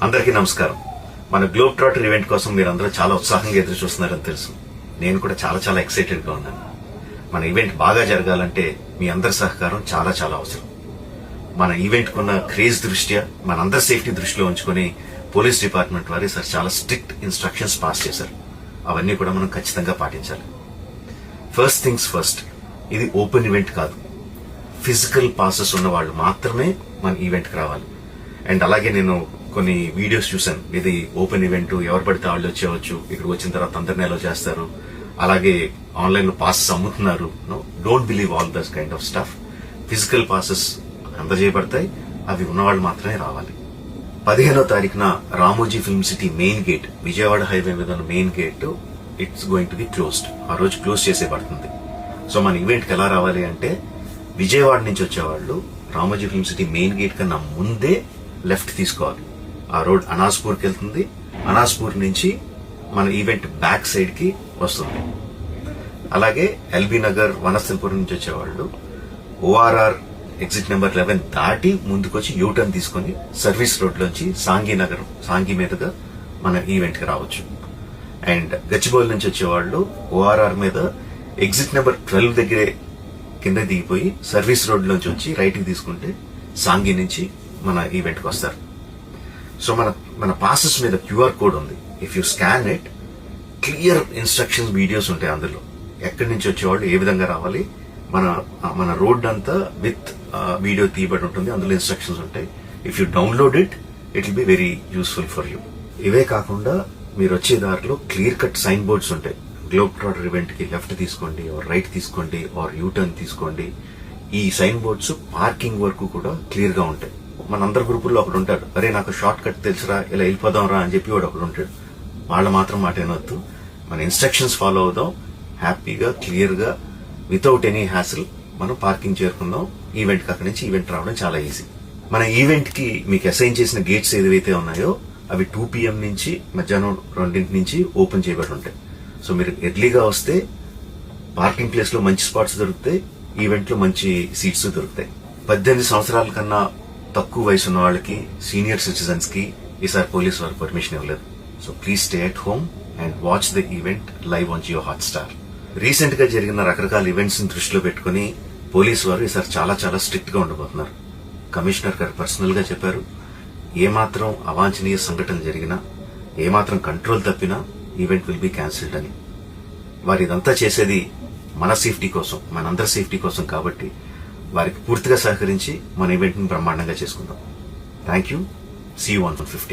అందరికీ నమస్కారం. మన గ్లోబ్ ట్రాటర్ ఈవెంట్ కోసం మీరందరూ చాలా ఉత్సాహంగా ఎదురు చూస్తున్నారని తెలుసు. నేను కూడా చాలా ఎక్సైటెడ్ గా ఉన్నాను. మన ఈవెంట్ బాగా జరగాలంటే మీ అందరి సహకారం చాలా అవసరం. మన ఈవెంట్ కున్న క్రేజ్ దృష్ట్యా మనందరి సేఫ్టీ దృష్టిలో ఉంచుకుని పోలీస్ డిపార్ట్మెంట్ వారు సార్ చాలా స్ట్రిక్ట్ ఇన్స్ట్రక్షన్స్ పాస్ చేశారు. అవన్నీ కూడా మనం ఖచ్చితంగా పాటించాలి. ఫస్ట్ థింగ్స్ ఫస్ట్, ఇది ఓపెన్ ఈవెంట్ కాదు. ఫిజికల్ పాసెస్ ఉన్న వాళ్ళు మాత్రమే మన ఈవెంట్ కి రావాలి. అండ్ అలాగే నేను కొన్ని వీడియోస్ చూశాను. ఇది ఓపెన్ ఈవెంట్, ఎవరు పడితే వాళ్ళు వచ్చేవచ్చు, ఇక్కడ వచ్చిన తర్వాత అందరిని అలో చేస్తారు, అలాగే ఆన్లైన్ లో పాసెస్ అమ్ముతున్నారు. Don't believe all this kind of stuff. Physical passes అందజేయబడతాయి, అవి ఉన్నవాళ్ళు మాత్రమే రావాలి. 15వ తారీఖున Ramoji Film City main gate, Vijayawada highway మీద ఉన్న main gate it's going to be closed. ఆ రోజు క్లోజ్ చేసేబడుతుంది. సో మన ఈవెంట్ కి ఎలా రావాలి అంటే, విజయవాడ నుంచి వచ్చేవాళ్ళు Ramoji Film City main gate కన్నా ముందే లెఫ్ట్ తీసుకోవాలి. ఆ రోడ్ అనాస్పూర్కి వెళ్తుంది. అనాస్పూర్ నుంచి మన ఈవెంట్ బ్యాక్ సైడ్ కి వస్తుంది. అలాగే ఎల్బీ నగర్, వనస్థలపురం నుంచి వచ్చేవాళ్ళు ఓఆర్ఆర్ ఎగ్జిట్ నెంబర్ 11 దాటి ముందుకొచ్చి యూటర్న్ తీసుకుని సర్వీస్ రోడ్ లోంచి సాంగి మీదుగా మన ఈవెంట్ కి రావచ్చు. అండ్ గచ్చిబౌలి నుంచి వచ్చేవాళ్ళు ఓఆర్ఆర్ మీద ఎగ్జిట్ నెంబర్ 12 దగ్గరే కింద దిగిపోయి సర్వీస్ రోడ్ లోంచి వచ్చి రైట్ కి తీసుకుంటే సాంగి నుంచి మన ఈవెంట్ కి వస్తారు. సో మన పాసెస్ మీద క్యూఆర్ కోడ్ ఉంది. If you scan it, clear instructions videos ఉంటాయి అందులో. ఎక్కడి నుంచి వచ్చేవాళ్ళు ఏ విధంగా రావాలి, మన రోడ్ అంతా విత్ వీడియో తీయబడి ఉంటుంది. అందులో ఇన్స్ట్రక్షన్స్ ఉంటాయి. If you download it will be very useful for you. ఇవే కాకుండా మీరు వచ్చే దారిలో క్లియర్ కట్ సైన్ బోర్డ్స్ ఉంటాయి. గ్లోబ్ ట్రాటర్ ఈవెంట్ కి లెఫ్ట్ తీసుకోండి, ఆర్ రైట్ తీసుకోండి, ఆర్ యూటర్న్ తీసుకోండి. ఈ సైన్ బోర్డ్స్ పార్కింగ్ వరకు కూడా క్లియర్ గా ఉంటాయి. మనందరి గ్రూపుల్లో ఒకడు ఉంటాడు, అరే నాకు షార్ట్ కట్ తెలుసురా, ఇలా వెళ్ళిపోదాం రా అని చెప్పి వాడు ఒకడు ఉంటాడు. వాళ్ళ మాత్రం మాట ఏనొద్దు. మన ఇన్స్ట్రక్షన్స్ ఫాలో అవుదాం. హ్యాపీగా క్లియర్ గా వితౌట్ ఎనీ హ్యాసిల్ మనం పార్కింగ్ చేరుకుందాం. ఈవెంట్ కి అక్కడి నుంచి ఈవెంట్ రావడం చాలా ఈజీ. మన ఈవెంట్ కి మీకు అసైన్ చేసిన గేట్స్ ఏదైతే ఉన్నాయో అవి 2 PM నుంచి మధ్యాహ్నం 2 నుంచి ఓపెన్ చేయబడి ఉంటాయి. సో మీరు ఎర్లీగా వస్తే పార్కింగ్ ప్లేస్ లో మంచి స్పాట్స్ దొరుకుతాయి, ఈవెంట్ లో మంచి సీట్స్ దొరుకుతాయి. 18 సంవత్సరాల కన్నా తక్కువ వయసు ఉన్న వాళ్ళకి, సీనియర్ సిటిజన్స్ కి ఈసారి పోలీసు వారు పర్మిషన్ ఇవ్వలేదు. So please stay at home and watch the event live on Jio Hotstar. Recent గా జరిగిన రకరకాల ఈవెంట్స్ ని దృష్టిలో పెట్టుకుని పోలీసు వారు ఈసారి చాలా స్ట్రిక్ట్ గా ఉండబోతున్నారు. కమిషనర్ గారు పర్సనల్ గా చెప్పారు, ఏమాత్రం అవాంఛనీయ సంఘటనలు జరిగినా, ఏమాత్రం కంట్రోల్ తప్పినా ఈవెంట్ విల్ బి క్యాన్సిల్డ్ అని. వారు ఇదంతా చేసేది మన సేఫ్టీ కోసం, మనందరి సేఫ్టీ కోసం కాబట్టి వారికి పూర్తిగా సహకరించి మన ఈవెంట్ ని బ్రహ్మాండంగా చేసుకుందాం. Thank you. See you on 50.